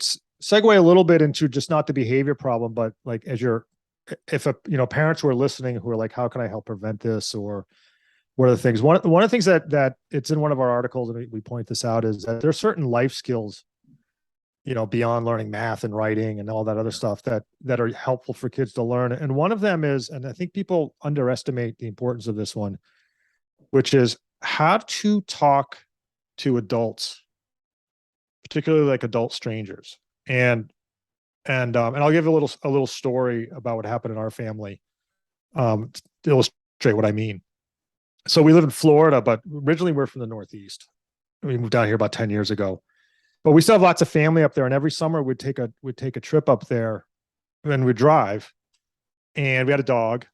segue a little bit into just not the behavior problem, but like if parents who are listening who are like, how can I help prevent this, or what are the things? One of the things that it's in one of our articles, and we point this out, is that there are certain life skills, beyond learning math and writing and all that other stuff that are helpful for kids to learn. And one of them is, and I think people underestimate the importance of this one, which is how to talk to adults, particularly like adult strangers. And I'll give a little story about what happened in our family, to illustrate what I mean. So we live in Florida, but originally we're from the Northeast. We moved down here about 10 years ago. But we still have lots of family up there, and every summer we'd take a trip up there, and we'd drive, and we had a dog,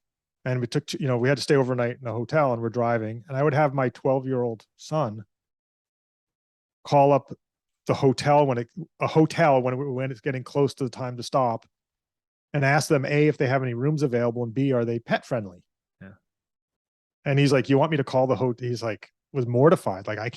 and we had to stay overnight in a hotel, and we're driving, and I would have my 12-year-old son call up the hotel when it's getting close to the time to stop, and ask them, A, if they have any rooms available, and B, are they pet friendly? Yeah. And he's like, you want me to call the hotel? He's like, was mortified. Like, I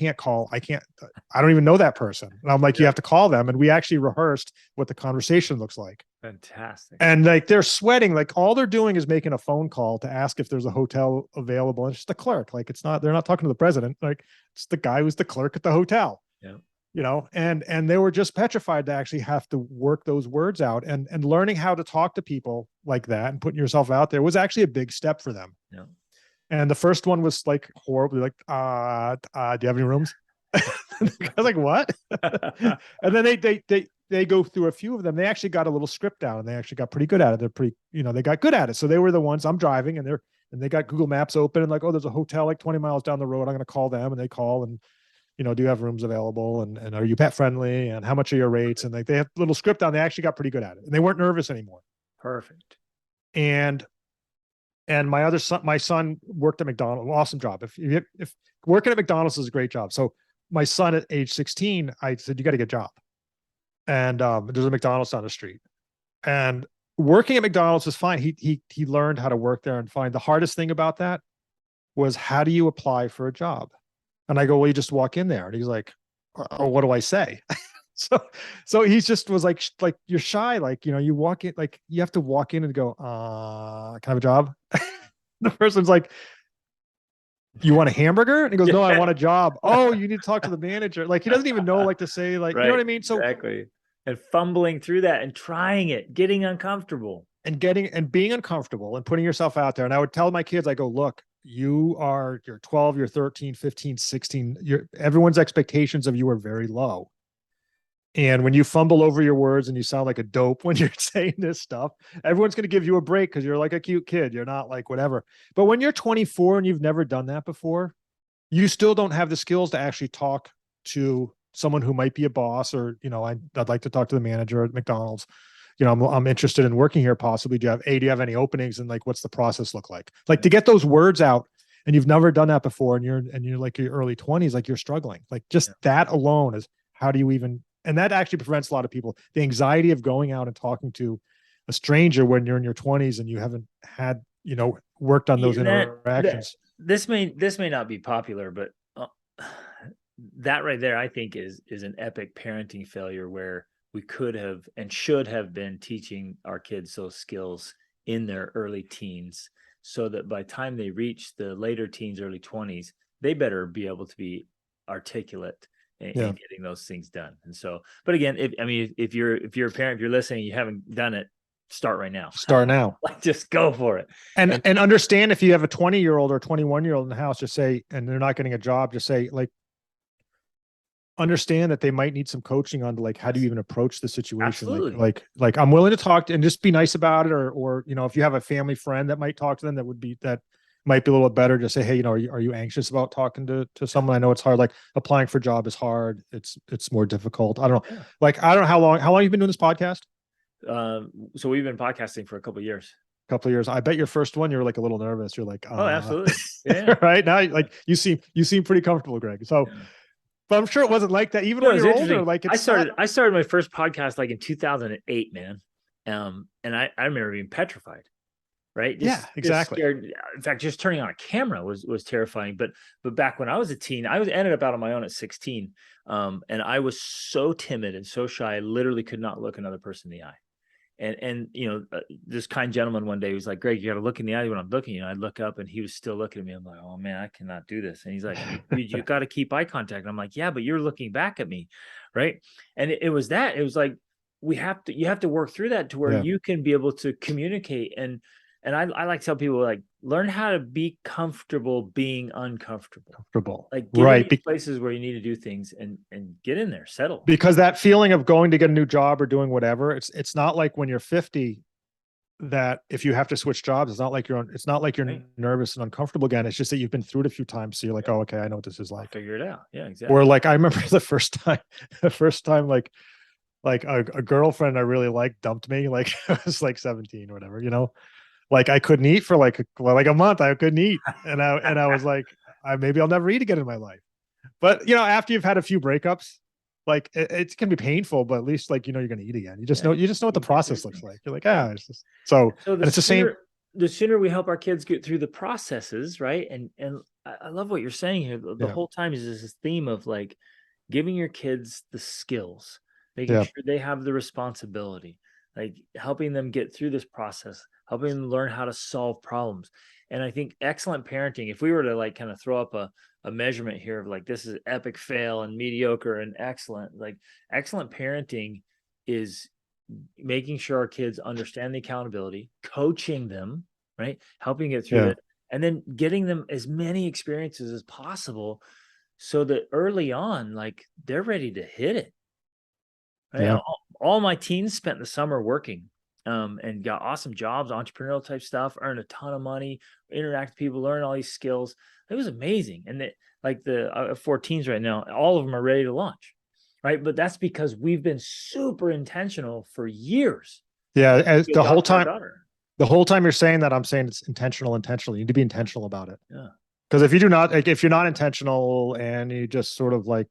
don't even know that person. And I'm like, you have to call them. And we actually rehearsed what the conversation looks like. Fantastic. And like, they're sweating. Like, all they're doing is making a phone call to ask if there's a hotel available. And it's just the clerk. Like, they're not talking to the president. Like, it's the guy who's the clerk at the hotel. Yeah. And they were just petrified to actually have to work those words out, and learning how to talk to people like that and putting yourself out there was actually a big step for them. Yeah. And the first one was like horribly like, do you have any rooms? I was like, what? And then they go through a few of them. They actually got a little script down, and they actually got pretty good at it. They're pretty, they got good at it. So they were the ones. I'm driving, and they got Google Maps open, and like, oh, there's a hotel like 20 miles down the road. I'm going to call them, and they call, and do you have rooms available? And are you pet friendly? And how much are your rates? And like, they have a little script down. They actually got pretty good at it, and they weren't nervous anymore. Perfect. And my son worked at McDonald's. Awesome job. If working at McDonald's is a great job. So my son at age 16, I said, you got to get a job. And there's a McDonald's down the street. And working at McDonald's is fine. He learned how to work there and fine. The hardest thing about that was, how do you apply for a job? And I go, well, you just walk in there. And he's like, oh, what do I say? So he's just was like you're shy. Like, you walk in, like you have to walk in and go, can I have a job? The person's like, you want a hamburger? And he goes, no, I want a job. Oh, you need to talk to the manager. Like, he doesn't even know, like, to say, like, right, you know what I mean? So exactly. And fumbling through that and trying it, getting uncomfortable and being uncomfortable and putting yourself out there. And I would tell my kids, I go, look, you're 12, you're 13, 15, 16. Everyone's expectations of you are very low. And when you fumble over your words and you sound like a dope when you're saying this stuff, everyone's going to give you a break because you're like a cute kid. You're not like whatever. But when you're 24 and you've never done that before, you still don't have the skills to actually talk to someone who might be a boss, or, I'd like to talk to the manager at McDonald's. I'm interested in working here. Possibly. Do you have any openings? And like, what's the process look like? Like, to get those words out, and you've never done that before, and you're like your early 20s, like you're struggling. Like, just that alone is, how do you even? And that actually prevents a lot of people. The anxiety of going out and talking to a stranger when you're in your 20s and you haven't had, worked on those interactions. This may not be popular, but that right there, I think is an epic parenting failure, where we could have and should have been teaching our kids those skills in their early teens, so that by the time they reach the later teens, early 20s, they better be able to be articulate and getting those things done. And so, but again, if you're a parent, if you're listening, you haven't done it, start right now. Start now. Like, just go for it. And understand, if you have a 20-year-old or 21-year-old in the house, just say, and they're not getting a job, just say, like, understand that they might need some coaching on, like, how do you even approach the situation? Absolutely. Like I'm willing to talk to, and just be nice about it. Or, if you have a family friend that might talk to them, that might be a little bit better. Just say, hey, are you anxious about talking to someone? I know it's hard. Like, applying for a job is hard. It's more difficult. I don't know. Yeah. Like, I don't know how long you've been doing this podcast. So we've been podcasting for a couple of years. I bet your first one, you're like a little nervous. You're like, oh, absolutely. Yeah. Right now, like, you seem pretty comfortable, Greg. So, but I'm sure it wasn't like that. Even when you're older, like, I started my first podcast like in 2008, man. And I remember being petrified. Right. Exactly. Scared. In fact, just turning on a camera was terrifying. But back when I was a teen, ended up out on my own at 16. And I was so timid and so shy, I literally could not look another person in the eye. And this kind gentleman one day was like, Greg, you got to look in the eye when I'm looking. I look up and he was still looking at me. I'm like, oh man, I cannot do this. And he's like, you got to keep eye contact. And I'm like, yeah, but you're looking back at me. Right. And it was like, you have to work through that to where you can be able to communicate. And I like to tell people, like, learn how to be comfortable being uncomfortable. Like, get in places where you need to do things and get in there, settle. Because that feeling of going to get a new job or doing whatever, it's not like when you're 50 that if you have to switch jobs, it's not like you're nervous and uncomfortable again. It's just that you've been through it a few times. So you're like, oh, okay, I know what this is like. Figure it out. Yeah, exactly. Or like, I remember the first time, like a girlfriend I really liked dumped me. Like, I was like 17 or whatever, like, I couldn't eat for like a month. I couldn't eat. And I was like, maybe I'll never eat again in my life. But, after you've had a few breakups, like, it can be painful, but at least, like, you're going to eat again. You just know what the process looks like. You're like, it's just so it's the same. The sooner we help our kids get through the processes, right? And I love what you're saying here. The whole time is this theme of, like, giving your kids the skills, making sure they have the responsibility, like helping them get through this process, helping them learn how to solve problems. And I think excellent parenting, if we were to like kind of throw up a measurement here of like, this is epic fail and mediocre and excellent, like excellent parenting is making sure our kids understand the accountability, coaching them, right? Helping get through it, and then getting them as many experiences as possible so that early on, like, they're ready to hit it. Right? Yeah. All my teens spent the summer working and got awesome jobs, entrepreneurial type stuff, earned a ton of money, interact with people, learn all these skills. It was amazing. And the 4 teens right now, all of them are ready to launch. Right. But that's because we've been super intentional for years. Yeah. As the whole time you're saying that, I'm saying it's intentional. You need to be intentional about it. Yeah. Because if you do not, like, if you're not intentional and you just sort of like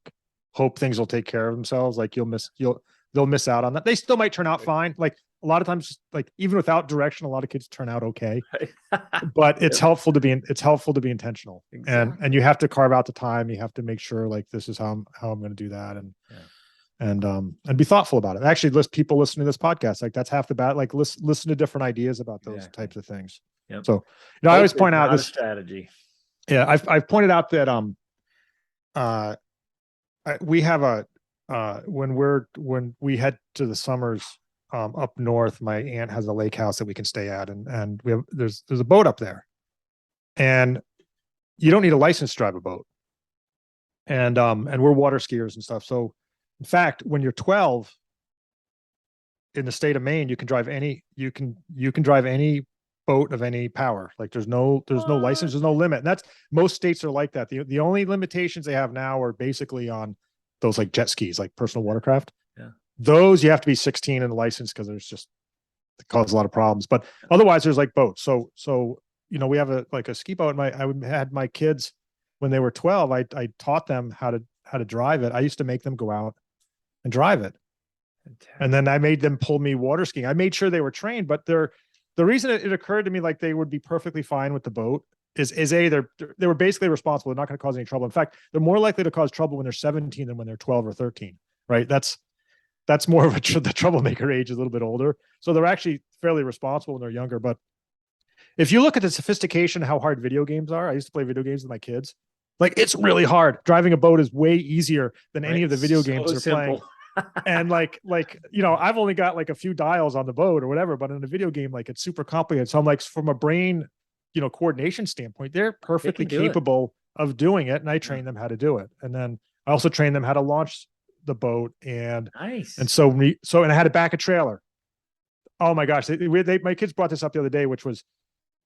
hope things will take care of themselves, like they'll miss out on that. They still might turn out fine. Like a lot of times, like even without direction, a lot of kids turn out okay. But it's helpful to be intentional, and you have to carve out the time. You have to make sure like this is how I'm going to do that, and be thoughtful about it. Actually, people listening to this podcast, like that's half the battle. Like listen to different ideas about those types of things. Yep. So, I always point out this strategy. Yeah, I've pointed out that we have when we head to the summers up north, my aunt has a lake house that we can stay at, and there's a boat up there, and you don't need a license to drive a boat, and we're water skiers and stuff. So, in fact, when you're 12 in the state of Maine, you can drive any boat of any power. Like there's no license, there's no limit. And that's most states are like that. The only limitations they have now are basically on those like jet skis, like personal watercraft. Yeah. Those you have to be 16 and licensed because it causes a lot of problems. But otherwise there's like boats. So we have a ski boat. I had my kids when they were 12, I taught them how to drive it. I used to make them go out and drive it. Fantastic. And then I made them pull me water skiing. I made sure they were trained, but the reason it occurred to me like they would be perfectly fine with the boat is they were basically responsible. They're not going to cause any trouble. In fact, they're more likely to cause trouble when they're 17 than when they're 12 or 13, right? That's more of the troublemaker age is a little bit older. So they're actually fairly responsible when they're younger. But if you look at the sophistication, how hard video games are, I used to play video games with my kids. Like it's really hard. Driving a boat is way easier than any of the video games they're playing. And like I've only got like a few dials on the boat or whatever, but in a video game, like it's super complicated. So I'm like, from a brain, coordination standpoint, they're perfectly capable of doing it. And I train them how to do it. And then I also train them how to launch the boat. And so I had to back a trailer. Oh my gosh. My kids brought this up the other day, which was,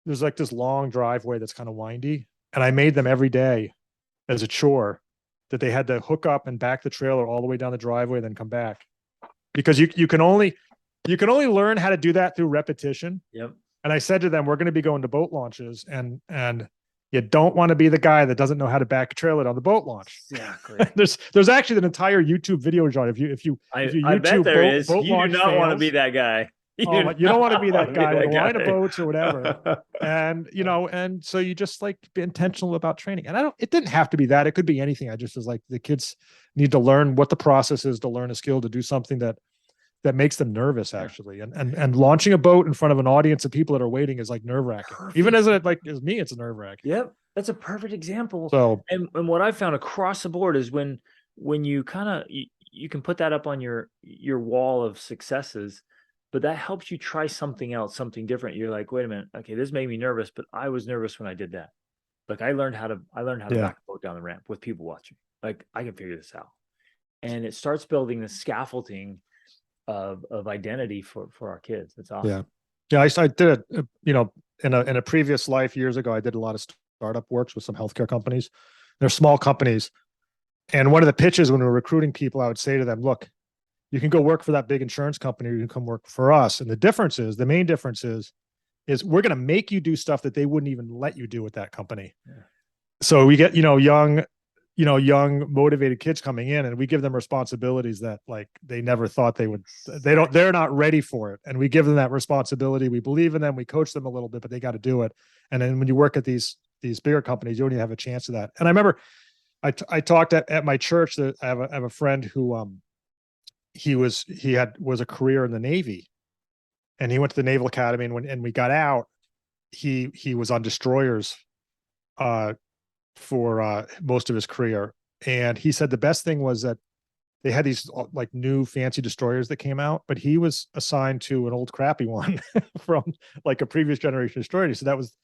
there's like this long driveway that's kind of windy. And I made them every day as a chore that they had to hook up and back the trailer all the way down the driveway, then come back, because you can only learn how to do that through repetition. Yep. And I said to them, we're going to be going to boat launches, and you don't want to be the guy that doesn't know how to back a trailer on the boat launch. Exactly. there's actually an entire YouTube video genre. If you YouTube I bet there is. You do not want to be that guy. You don't want to be that guy with a line of boats or whatever. And, and so you just like be intentional about training. And it didn't have to be that. It could be anything. I just was like, the kids need to learn what the process is to learn a skill, to do something that makes them nervous actually. And launching a boat in front of an audience of people that are waiting is like nerve wracking. Even as me, it's nerve wracking. Yep. That's a perfect example. So, and what I've found across the board is when you kind of, you can put that up on your wall of successes, but that helps you try something else, something different. You're like, wait a minute. Okay. This made me nervous, but I was nervous when I did that. Like I learned how to back a boat down the ramp with people watching. Like I can figure this out. And it starts building the scaffolding of identity for our kids. It's awesome. Yeah. I did it, in a previous life years ago, I did a lot of startup works with some healthcare companies. They're small companies. And one of the pitches when we were recruiting people, I would say to them, look, you can go work for that big insurance company, or you can come work for us. And the main difference is we're going to make you do stuff that they wouldn't even let you do with that company. Yeah. So we get, young motivated kids coming in, and we give them responsibilities that like they never thought they would. They're not ready for it. And we give them that responsibility. We believe in them. We coach them a little bit, but they got to do it. And then when you work at these bigger companies, you don't even have a chance of that. And I remember I talked at my church that I have a friend who, he was a career in the Navy, and he went to the Naval Academy. And when we got out, he was on destroyers for most of his career. And he said the best thing was that they had these like new fancy destroyers that came out, but he was assigned to an old crappy one from like a previous generation destroyer. So that was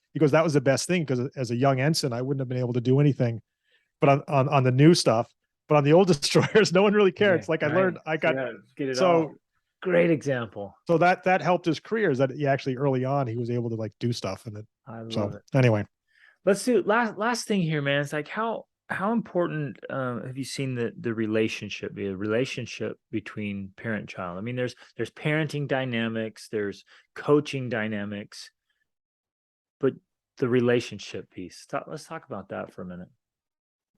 the best thing, because as a young ensign, I wouldn't have been able to do anything, but on the new stuff. But on the old destroyers, no one really cared. It's like great example. So that helped his career, is that he actually early on, he was able to like do stuff. And I love it. Anyway, let's do last thing here, man. It's like, how important have you seen the relationship between parent and child? I mean, there's parenting dynamics, there's coaching dynamics, but the relationship piece. Let's talk about that for a minute.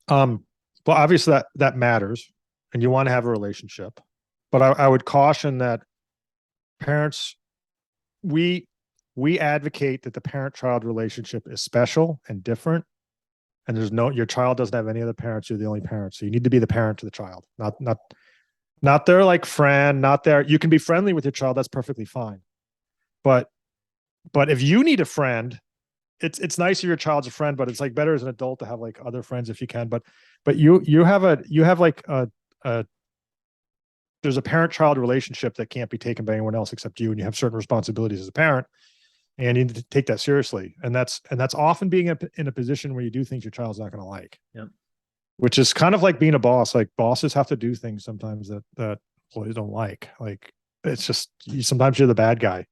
Well, obviously that matters, and you want to have a relationship. But I would caution that parents, we advocate that the parent-child relationship is special and different, and your child doesn't have any other parents. You're the only parent, so you need to be the parent to the child, not their like friend, not their. You can be friendly with your child. That's perfectly fine. But if you need a friend, it's nice if your child's a friend, but it's like better as an adult to have like other friends if you can. But you have like there's a parent-child relationship that can't be taken by anyone else except you, and you have certain responsibilities as a parent, and you need to take that seriously. And that's often being in a position where you do things your child's not going to like. Yep. Which is kind of like being a boss. Like bosses have to do things sometimes that employees don't like. Like it's just sometimes you're the bad guy,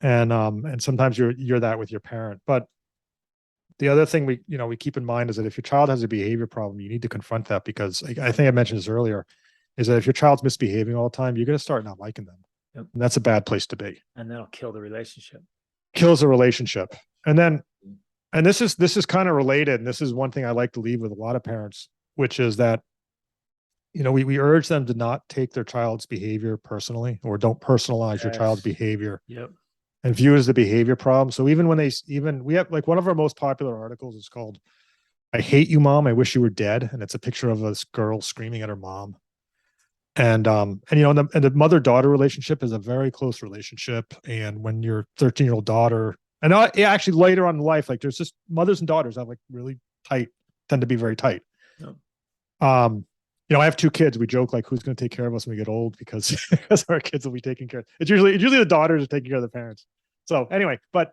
and sometimes you're that with your parent. But the other thing we keep in mind is that if your child has a behavior problem, you need to confront that, because I think I mentioned this earlier, is that if your child's misbehaving all the time, you're going to start not liking them. Yep. And that's a bad place to be. And that'll kill the relationship. Kills the relationship. And this is kind of related. And this is one thing I like to leave with a lot of parents, which is that, we urge them to not take their child's behavior personally, or don't personalize your child's behavior. Yep. And view it as a behavior problem. So even when we have like one of our most popular articles is called "I Hate You, Mom. I Wish You Were Dead." And it's a picture of this girl screaming at her mom. And the mother-daughter relationship is a very close relationship. And when your 13-year-old daughter, and actually later on in life, like there's just mothers and daughters have like really tend to be very tight. Yep. I have 2 kids. We joke like, who's going to take care of us when we get old? Because our kids will be taking care. It's usually the daughters are taking care of the parents. So anyway, but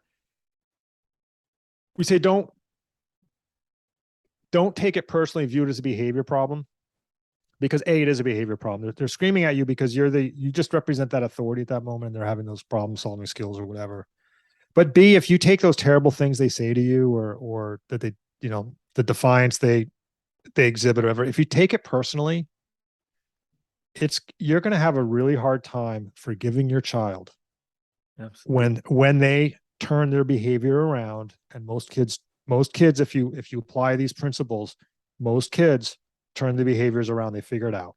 we say don't take it personally, view it as a behavior problem, because it is a behavior problem. They're screaming at you because you just represent that authority at that moment, and they're having those problem solving skills or whatever. But B, if you take those terrible things they say to you, or that they, the defiance they exhibit or whatever, if you take it personally, you're going to have a really hard time forgiving your child. Absolutely. When they turn their behavior around. And most kids, if you apply these principles, most kids turn the behaviors around. They figure it out.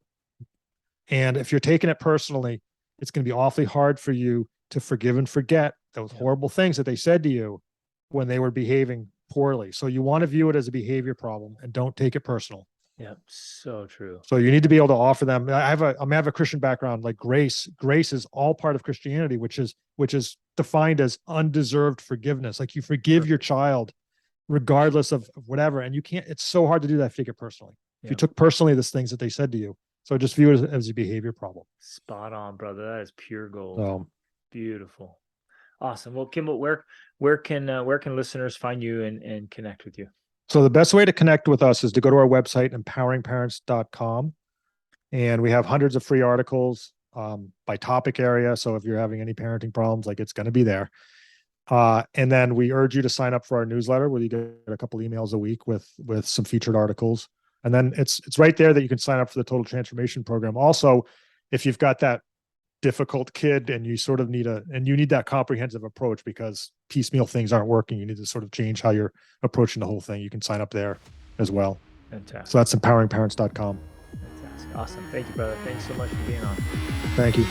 And if you're taking it personally, it's going to be awfully hard for you to forgive and forget those horrible things that they said to you when they were behaving poorly. So you want to view it as a behavior problem and don't take it personal. Yeah, so true. So you need to be able to offer them. I have a Christian background. Like grace is all part of Christianity, which is defined as undeserved forgiveness. Like you forgive your child regardless of whatever. And you can't, it's so hard to do that, figure personally. If you took personally the things that they said to you. So just view it as a behavior problem. Spot on, brother. That is pure gold. Beautiful. Awesome. Well, Kimball, where can listeners find you and connect with you? So the best way to connect with us is to go to our website, empoweringparents.com. And we have hundreds of free articles by topic area. So if you're having any parenting problems, like it's going to be there. And then we urge you to sign up for our newsletter, where you get a couple emails a week with some featured articles. And then it's right there that you can sign up for the Total Transformation Program. Also, if you've got that difficult kid and you sort of need that comprehensive approach, because piecemeal things aren't working, you need to sort of change how you're approaching the whole thing, you can sign up there as well. Fantastic. So that's empoweringparents.com. Fantastic. Awesome. Thank you, brother. Thanks so much for being on. Thank you.